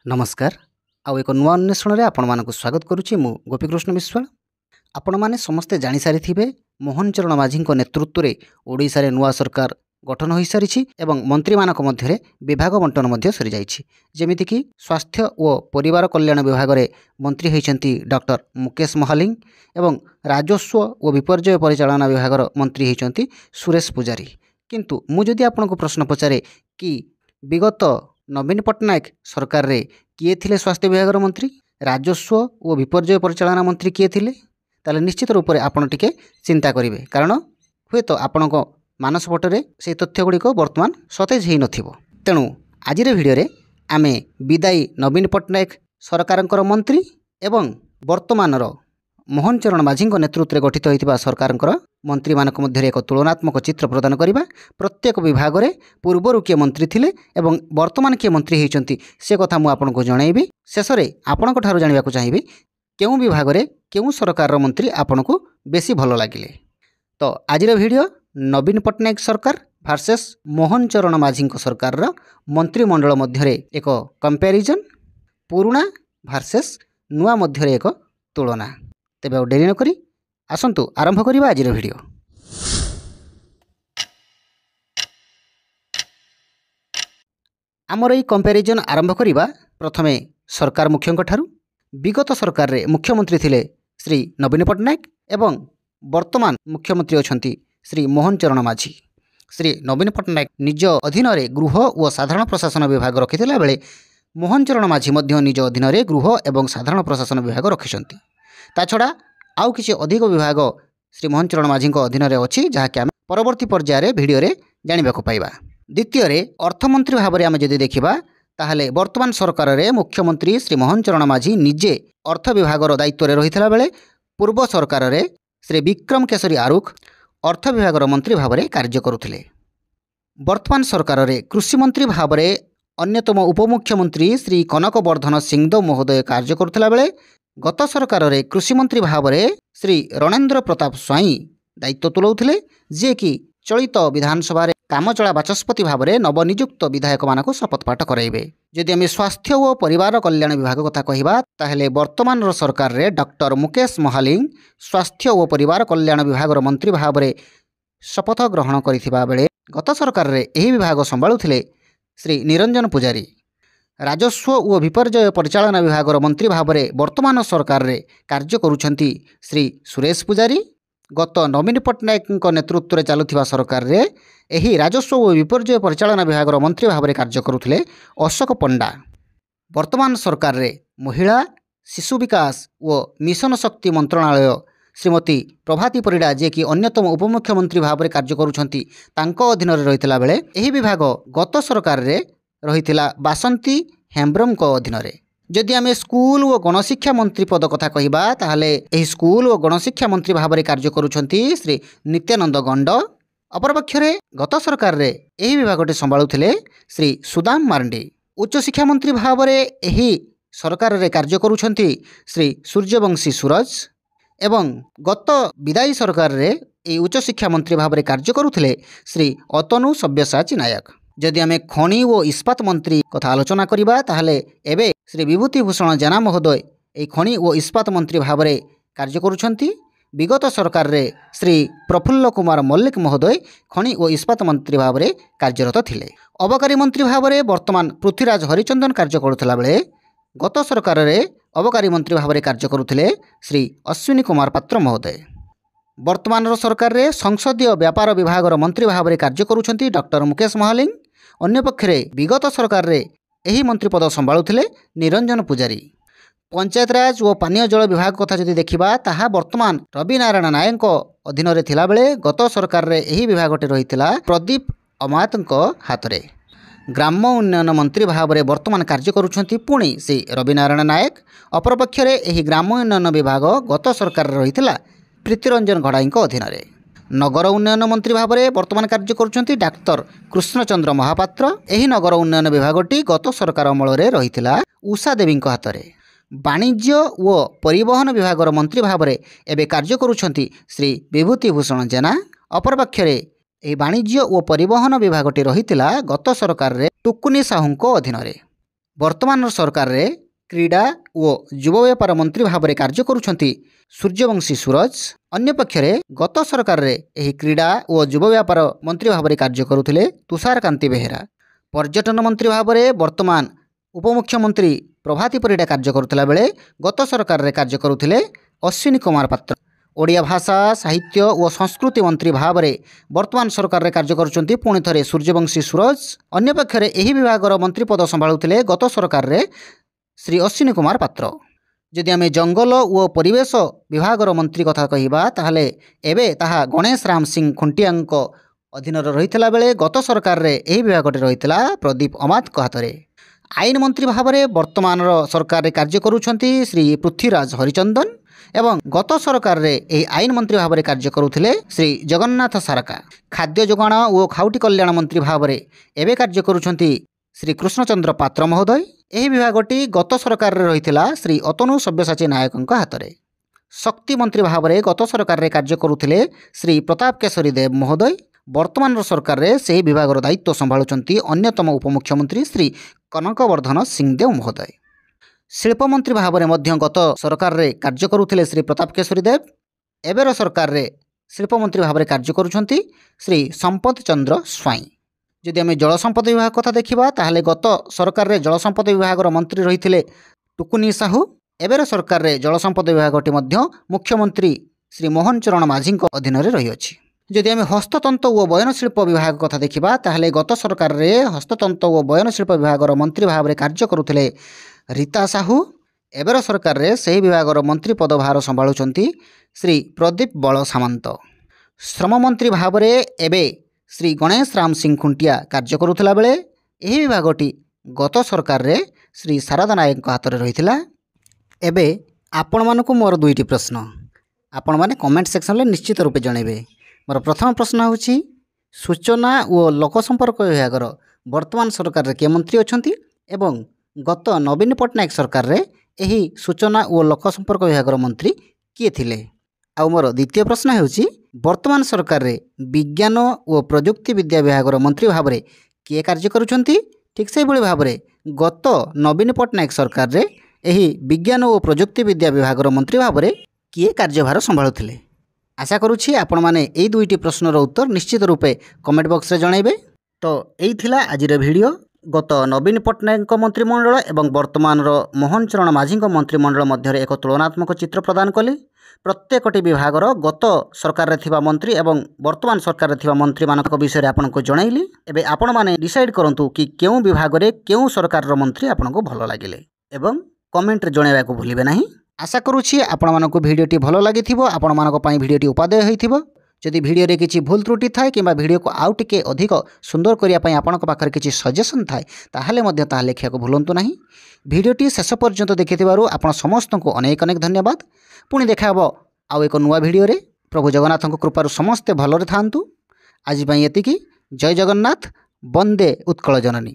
नमस्कार आउ एक नुआ अन्वेषण में आपण मानक स्वागत करुच्ची मु गोपीकृष्ण विश्वाल। आपण माने समस्ते जानी सारी मोहन चरण माझी नेतृत्व में ओडिशा रे नुआ सरकार गठन हो सारी एवं मंत्री मानक मध्य विभाग बंटन मध्य सरी जाइछि। जेमिति कि स्वास्थ्य और परिवार कल्याण विभाग रे मंत्री होइछन्ति डॉक्टर मुकेश महालिंग एवं राजस्व और विपर्यय परिचालना विभाग मंत्री होइछन्ति सुरेश पुजारी। किंतु मु जदि आपनको प्रश्न पचारे कि विगत नवीन पट्टनायक सरकार रे किए थिले स्वास्थ्य विभाग मंत्री, राजस्व और विपर्यय परिचालना मंत्री किए थिले, ताले निश्चित रूप से आपण टिके चिंता करेंगे, कारण हुए तो आपण मानस पटरे से तथ्य गुड़िक बर्तमान सतेज हो नथिबो। तेणु आज भिडियो रे आमे विदायी नवीन पट्टनायक सरकार मंत्री एवं वर्तमान मोहन चरण माझी नेतृत्व में गठित होता सरकार मंत्री मानक मध्य एक तुलनात्मक चित्र प्रदान करवा। प्रत्येक विभाग में पूर्वर किए मंत्री थिले एवं वर्तमान किए मंत्री होइचंती से कथा मु आपनको जणाइबी। शेष में आपनको ठारू जानिबाकु चाहिबी केउं विभाग में केउं सरकार मंत्री आपनको बेसी भल लागिले। तो आज वीडियो नवीन पट्टनायक सरकार वर्सेस मोहन चरण माझी सरकार मंत्रिमंडल मध्य एक कंपैरिजन, पुराना वर्सेस नुआ मध्य एक तुलना। तेबे डेरी नकरी आसंतु आरंभ करिबा आज वीडियो। आमर ई कंपैरिजन आरंभ करिबा प्रथमे सरकार मुख्यंक ठारू। विगत सरकार रे मुख्यमंत्री थिले श्री नवीन पट्टनायक एवं वर्तमान मुख्यमंत्री अछंती श्री मोहन चरण माझी। श्री नवीन पट्टनायक निज अधीन रे गृह और साधारण प्रशासन विभाग रखिथिला बेले मोहन चरण माझी मध्य निज अधीन रे गृह एवं साधारण प्रशासन विभाग रखिसंती। ता छड़ा आउ किसी अधिक विभाग श्री मोहन चरण माझी अधीन रे अछि, जहाँकि आम परवर्ती पर्यायर वीडियो रे जानिबाकु पाइबा। द्वितीय रे अर्थमंत्री भाव में आम जदि देखिबा ताहले वर्तमान सरकार रे मुख्यमंत्री श्री मोहन चरण माझी निजे अर्थ विभाग दायित्व रे रहिथिला बेले पूर्व सरकार रे श्री विक्रम केशरी आरुख अर्थ विभाग मंत्री भाव में कार्य करुथिले। वर्तमान सरकार रे कृषि मंत्री भाव में अन्यतम उपमुख्यमंत्री श्री कनक वर्धन सिंहदेव महोदय कार्य करुथिला बेले गत सरकार रे कृषि मंत्री भाव में श्री रणेन्द्र प्रताप स्वाई दायित्व तुलाउथिले, जे कि चलित विधानसभा कामचला बाचस्पति भाव में नवनियुक्त विधायक मानक शपथ पाठ कराइबे। जदि आम स्वास्थ्य और परिवार कल्याण विभाग कथा कहिबा ताहेले वर्तमान सरकार रे डॉक्टर मुकेश महालिंग स्वास्थ्य और परिवार कल्याण विभाग मंत्री भाव में शपथ ग्रहण करथिबा बेले गत सरकार रे एही विभाग संभाळुथिले श्री निरंजन पुजारी। राजस्व और विपर्यय परिचालना विभाग मंत्री भाव में वर्तमान सरकार रे कार्य करुछंती श्री सुरेश पुजारी। गत नवीन पट्टनायक नेतृत्व में चलुथिबा सरकार रे एही राजस्व और विपर्यय परिचालना विभाग मंत्री भाव में कार्य करुथिले अशोक पंडा। वर्तमान सरकार रे महिला शिशु विकास और मिशन शक्ति मंत्रणालय श्रीमती प्रभाती परिडा, जे कि अन्यतम उपमुख्यमंत्री भाव में कार्य करुछंती तांको अधीन रे रहितला बेले एही विभाग गत सरकार रे रहितला बासंती हेम्ब्रम को अधीन रे। जदि आम स्कूल और गणशिक्षा मंत्री पद कथा कहिबा ताहले एही स्कूल और गणशिक्षा मंत्री भाव में कार्य करुछंती श्री नित्यानंद गंड। अपरपक्ष रे गत सरकार रे एही विभागटी संभाळुथिले श्री सुदाम मार्डी। उच्च शिक्षा मंत्री भाव में एही सरकार रे कार्य करुछंती श्री सूर्यवंशी सूरज एवं गत विदायी सरकार रे एही उच्च शिक्षा मंत्री भाव में कार्य करुथिले श्री अतनु सब्यसाची नायक। जदि आम खनि और इस्पात मंत्री कथा आलोचना करिबा ताहले एबे श्री विभूति भूषण जेना महोदय ए खनि और इस्पात मंत्री भाव में कार्य करुछंती। विगत सरकार रे श्री प्रफुल्ल कुमार मल्लिक महोदय खनि और इस्पात मंत्री भाव में कार्यरत थिले। अबकारी मंत्री भाव में वर्तमान पृथ्वीराज हरिचंदन कार्य करुथिला बेले गत सरकार रे अबकारी मंत्री भाव में कार्य करुथिले श्री अश्विनी कुमार पात्र महोदय। वर्तमान सरकार रे संसदीय व्यापार विभाग मंत्री भाव में कार्य करुछंती डॉक्टर मुकेश महालिंग। अन्य पक्षरे विगत सरकार रे एही मंत्री पद संभाळुथिले निरंजन पुजारी। पंचायत राज और पानीय जल विभाग कथा जदि देखिबा ताहा वर्तमान रवि नारायण नायक अधीन रे थिला बेले गत सरकार रे एही विभागटे रहितला प्रदीप अमातଙ୍କ हातरे। ग्राम्य उन्नयन मंत्री भाव में वर्तमान कार्य करुछंती पुणी से रवि नारायण नायक। अपरपक्षरे एही ग्राम्य उन्नयन विभाग गत सरकार रे रहितला प्रीतिरंजन घड़ाईଙ୍କ अधीन रे। नगर उन्नयन मंत्री भाव में वर्तमान कार्य करुछंती डाक्टर कृष्णचंद्र महापात्र। एही नगर उन्नयन विभागटी गत सरकार अमल रे रहितला उषा देवीଙ୍କ हातरे। वाणिज्य और परिवहन विभाग मंत्री भाव में एबे कार्य करुछंती श्री विभूति भूषण जेना। अपरपक्षरे ଏହି ବାଣିଜ୍ୟ ଓ ପରିବହନ ବିଭାଗଟି ରହିଥିଲା ଗତ ସରକାରରେ ଟୁକୁନି ସାହୁଙ୍କ ଅଧୀନରେ। ବର୍ତ୍ତମାନର ସରକାରରେ କ୍ରୀଡ଼ା ଓ ଯୁବ ବ୍ୟାପାର ମନ୍ତ୍ରୀ ଭାବରେ କାର୍ଯ୍ୟ କରୁଛନ୍ତି ସୂର୍ଯ୍ୟବଂଶୀ ସୁରଜ। ଅନ୍ୟପକ୍ଷରେ ଗତ ସରକାରରେ ଏହି କ୍ରୀଡ଼ା ଓ ଯୁବ ବ୍ୟାପାର ମନ୍ତ୍ରୀ ଭାବରେ କାର୍ଯ୍ୟ କରୁଥିଲେ ତୁଷାରକାନ୍ତି ବେହେରା। ପର୍ଯ୍ୟଟନ ମନ୍ତ୍ରୀ ଭାବରେ ବର୍ତ୍ତମାନ ଉପମୁଖ୍ୟମନ୍ତ୍ରୀ ପ୍ରଭାତୀ ପରିଡ଼ା କାର୍ଯ୍ୟ କରୁଥିଲା ବେଳେ ଗତ ସରକାରରେ କାର୍ଯ୍ୟ କରୁଥିଲେ ଅଶ୍ୱିନୀ କୁମାର ପାତ୍ର। ଓଡ଼ିଆ ଭାଷା ସାହିତ୍ୟ ଓ ସଂସ୍କୃତି ମନ୍ତ୍ରୀ ଭାବରେ ବର୍ତ୍ତମାନ ସରକାରରେ କାର୍ଯ୍ୟ କରୁଛନ୍ତି ପୁଣି ଥରେ ସୂର୍ଯ୍ୟବଂଶୀ ସୁରଜ। ଅନ୍ୟପକ୍ଷରେ ଏହି ବିଭାଗର ମନ୍ତ୍ରୀ ପଦ ସମ୍ଭାଳୁଥିଲେ ଗତ ସରକାରରେ ଶ୍ରୀ ଅଶ୍ୱିନୀ କୁମାର ପାତ୍ର। ଯଦି ଆମେ ଜଙ୍ଗଲ ଓ ପରିବେଶ ବିଭାଗର ମନ୍ତ୍ରୀ କଥା କହିବା ତାହେଲେ ଏବେ ତାହା ଗଣେଶ ରାମ ସିଂ ଖୁଣ୍ଟିଆଙ୍କ ଅଧୀନରେ ରହିଥିଲା ବେଳେ ଗତ ସରକାରରେ ଏହି ବିଭାଗଟି ରହିଥିଲା ପ୍ରଦୀପ ଅମାତଙ୍କ ହାତରେ। ଆଇନ ମନ୍ତ୍ରୀ ଭାବରେ ବର୍ତ୍ତମାନର ସରକାରରେ କାର୍ଯ୍ୟ କରୁଛନ୍ତି ଶ୍ରୀ ପୃଥ୍ୱୀରାଜ ହରିଚନ୍ଦନ ଏବଂ ଗତ ସରକାରରେ ଏହି ଆଇନ ମନ୍ତ୍ରୀ ଭାବରେ କାର୍ଯ୍ୟ କରୁଥିଲେ ଶ୍ରୀ ଜଗନ୍ନାଥ ସାରକା। ଖାଦ୍ୟ ଯୋଗାଣ ଓ ଖାଉଟି କଲ୍ୟାଣ ମନ୍ତ୍ରୀ ଭାବରେ ଏବେ କାର୍ଯ୍ୟ କରୁଛନ୍ତି ଶ୍ରୀ କୃଷ୍ଣଚନ୍ଦ୍ର ପାତ୍ର ମହୋଦୟ। ଏହି ବିଭାଗଟି ଗତ ସରକାରରେ ରହିଥିଲା ଶ୍ରୀ ଅତନୁ ସବ୍ୟସାଚୀ ନାୟକଙ୍କ ହାତରେ। ଶକ୍ତି ମନ୍ତ୍ରୀ ଭାବରେ ଗତ ସରକାରରେ କାର୍ଯ୍ୟ କରୁଥିଲେ ଶ୍ରୀ ପ୍ରତାପ କେଶରୀ ଦେବ ମହୋଦୟ। ବର୍ତ୍ତମାନର ସରକାରରେ ସେହି ବିଭାଗର ଦାୟିତ୍ୱ ସମ୍ଭାଳୁଛନ୍ତି ଅନ୍ୟତମ ଉପମୁଖ୍ୟମନ୍ତ୍ରୀ ଶ୍ରୀ କନକବର୍ଦ୍ଧନ ସିଂଦେଓ ମହୋଦୟ। ଶିଳ୍ପମନ୍ତ୍ରୀ ଭାବରେ ମଧ୍ୟ ଗତ ସରକାରରେ କାର୍ଯ୍ୟ କରୁଥିଲେ ଶ୍ରୀ ପ୍ରତାପ କେଶରୀ ଦେବ। ଏବେର ସରକାରରେ ଶିଳ୍ପମନ୍ତ୍ରୀ ଭାବରେ କାର୍ଯ୍ୟ କରୁଛନ୍ତି ଶ୍ରୀ ସମ୍ପଦ ଚନ୍ଦ୍ର ସ୍ୱାଇଁ। ଯଦି ଆମେ ଜଳସମ୍ପଦ ବିଭାଗ କଥା ଦେଖିବା ତାହେଲେ ଗତ ସରକାରରେ ଜଳସମ୍ପଦ ବିଭାଗର ମନ୍ତ୍ରୀ ରହିଥିଲେ ଟୁକୁନି ସାହୁ। ଏବେର ସରକାରରେ ଜଳସମ୍ପଦ ବିଭାଗଟି ମଧ୍ୟ ମୁଖ୍ୟମନ୍ତ୍ରୀ ଶ୍ରୀ ମୋହନ ଚରଣ ମାଝୀଙ୍କ ଅଧୀନରେ ରହିଅଛି। ଯଦି ଆମେ ହସ୍ତତନ୍ତ ଓ ବୟନଶିଳ୍ପ ବିଭାଗ କଥା ଦେଖିବା ତାହେଲେ ଗତ ସରକାରରେ ହସ୍ତତନ୍ତ ଓ ବୟନଶିଳ୍ପ ବିଭାଗର ମନ୍ତ୍ରୀ ଭାବରେ କାର୍ଯ୍ୟ କରୁଥିଲେ ରୀତା ସାହୁ। ଏବେର ସରକାରରେ ସେହି ବିଭାଗର ମନ୍ତ୍ରୀ ପଦଭାର ସମ୍ଭାଳୁଛନ୍ତି ଶ୍ରୀ ପ୍ରଦୀପ ବଳ ସାମନ୍ତ। ଶ୍ରମମନ୍ତ୍ରୀ ଭାବରେ ଏବେ ଶ୍ରୀ ଗଣେଶ ରାମ ସିଂ ଖୁଣ୍ଟିଆ କାର୍ଯ୍ୟ କରୁଥିଲା ବେଳେ ଏହି ବିଭାଗଟି ଗତ ସରକାରରେ ଶ୍ରୀ ଶାରଦା ନାୟକଙ୍କ ହାତରେ ରହିଥିଲା। ଏବେ ଆପଣମାନଙ୍କୁ ମୋର ଦୁଇଟି ପ୍ରଶ୍ନ, ଆପଣମାନେ କମେଣ୍ଟ ସେକ୍ସନରେ ନିଶ୍ଚିତ ରୂପେ ଜଣାଇବେ। ମୋର ପ୍ରଥମ ପ୍ରଶ୍ନ ହେଉଛି ସୂଚନା ଓ ଲୋକସମ୍ପର୍କ ବିଭାଗର ବର୍ତ୍ତମାନ ସରକାରରେ କିଏ ମନ୍ତ୍ରୀ ଅଛନ୍ତି ଏବଂ ଗତ ନବୀନ ପଟ୍ଟନାୟକ ସରକାରରେ ଏହି ସୂଚନା ଓ ଲୋକସମ୍ପର୍କ ବିଭାଗର ମନ୍ତ୍ରୀ କିଏ ଥିଲେ। ଆଉ ମୋର ଦ୍ୱିତୀୟ ପ୍ରଶ୍ନ ହେଉଛି ବର୍ତ୍ତମାନ ସରକାରରେ ବିଜ୍ଞାନ ଓ ପ୍ରଯୁକ୍ତି ବିଦ୍ୟା ବିଭାଗର ମନ୍ତ୍ରୀ ଭାବରେ କିଏ କାର୍ଯ୍ୟ କରୁଛନ୍ତି। ଠିକ୍ ସେହିଭଳି ଭାବରେ ଗତ ନବୀନ ପଟ୍ଟନାୟକ ସରକାରରେ ଏହି ବିଜ୍ଞାନ ଓ ପ୍ରଯୁକ୍ତି ବିଦ୍ୟା ବିଭାଗର ମନ୍ତ୍ରୀ ଭାବରେ କିଏ କାର୍ଯ୍ୟଭାର ସମ୍ଭାଳୁଥିଲେ। ଆଶା କରୁଛି ଆପଣମାନେ ଏହି ଦୁଇଟି ପ୍ରଶ୍ନର ଉତ୍ତର ନିଶ୍ଚିତ ରୂପେ କମେଣ୍ଟ ବକ୍ସରେ ଜଣାଇବେ। ତ ଏଇ ଥିଲା ଆଜିର ଭିଡ଼ିଓ। ଗତ ନବୀନ ପଟ୍ଟନାୟକଙ୍କ ମନ୍ତ୍ରିମଣ୍ଡଳ ଏବଂ ବର୍ତ୍ତମାନର ମୋହନ ଚରଣ ମାଝୀଙ୍କ ମନ୍ତ୍ରିମଣ୍ଡଳ ମଧ୍ୟରେ ଏକ ତୁଳନାତ୍ମକ ଚିତ୍ର ପ୍ରଦାନ କଲି। ପ୍ରତ୍ୟେକଟି ବିଭାଗର ଗତ ସରକାରରେ ଥିବା ମନ୍ତ୍ରୀ ଏବଂ ବର୍ତ୍ତମାନ ସରକାରରେ ଥିବା ମନ୍ତ୍ରୀମାନଙ୍କ ବିଷୟରେ ଆପଣଙ୍କୁ ଜଣାଇଲି। ଏବେ ଆପଣମାନେ ଡିସାଇଡ୍ କରନ୍ତୁ କି କେଉଁ ବିଭାଗରେ କେଉଁ ସରକାରର ମନ୍ତ୍ରୀ ଆପଣଙ୍କୁ ଭଲ ଲାଗିଲେ ଏବଂ କମେଣ୍ଟରେ ଜଣାଇବାକୁ ଭୁଲିବେ ନାହିଁ। ଆଶା କରୁଛି ଆପଣମାନଙ୍କୁ ଭିଡ଼ିଓଟି ଭଲ ଲାଗିଥିବ, ଆପଣମାନଙ୍କ ପାଇଁ ଭିଡ଼ିଓଟି ଉପାଦେୟ ହୋଇଥିବ। ଯଦି ଭିଡ଼ିଓରେ କିଛି ଭୁଲ ତ୍ରୁଟି ଥାଏ କିମ୍ବା ଭିଡ଼ିଓକୁ ଆଉ ଟିକେ ଅଧିକ ସୁନ୍ଦର କରିବା ପାଇଁ ଆପଣଙ୍କ ପାଖରେ କିଛି ସଜେସନ୍ ଥାଏ ତାହେଲେ ମଧ୍ୟ ତାହା ଲେଖିବାକୁ ଭୁଲନ୍ତୁ ନାହିଁ। ଭିଡ଼ିଓଟି ଶେଷ ପର୍ଯ୍ୟନ୍ତ ଦେଖିଥିବାରୁ ଆପଣ ସମସ୍ତଙ୍କୁ ଅନେକ ଅନେକ ଧନ୍ୟବାଦ। ପୁଣି ଦେଖା ହେବ ଆଉ ଏକ ନୂଆ ଭିଡ଼ିଓରେ। ପ୍ରଭୁ ଜଗନ୍ନାଥଙ୍କ କୃପାରୁ ସମସ୍ତେ ଭଲରେ ଥାଆନ୍ତୁ। ଆଜି ପାଇଁ ଏତିକି। ଜୟ ଜଗନ୍ନାଥ, ବନ୍ଦେ ଉତ୍କଳ ଜନନୀ।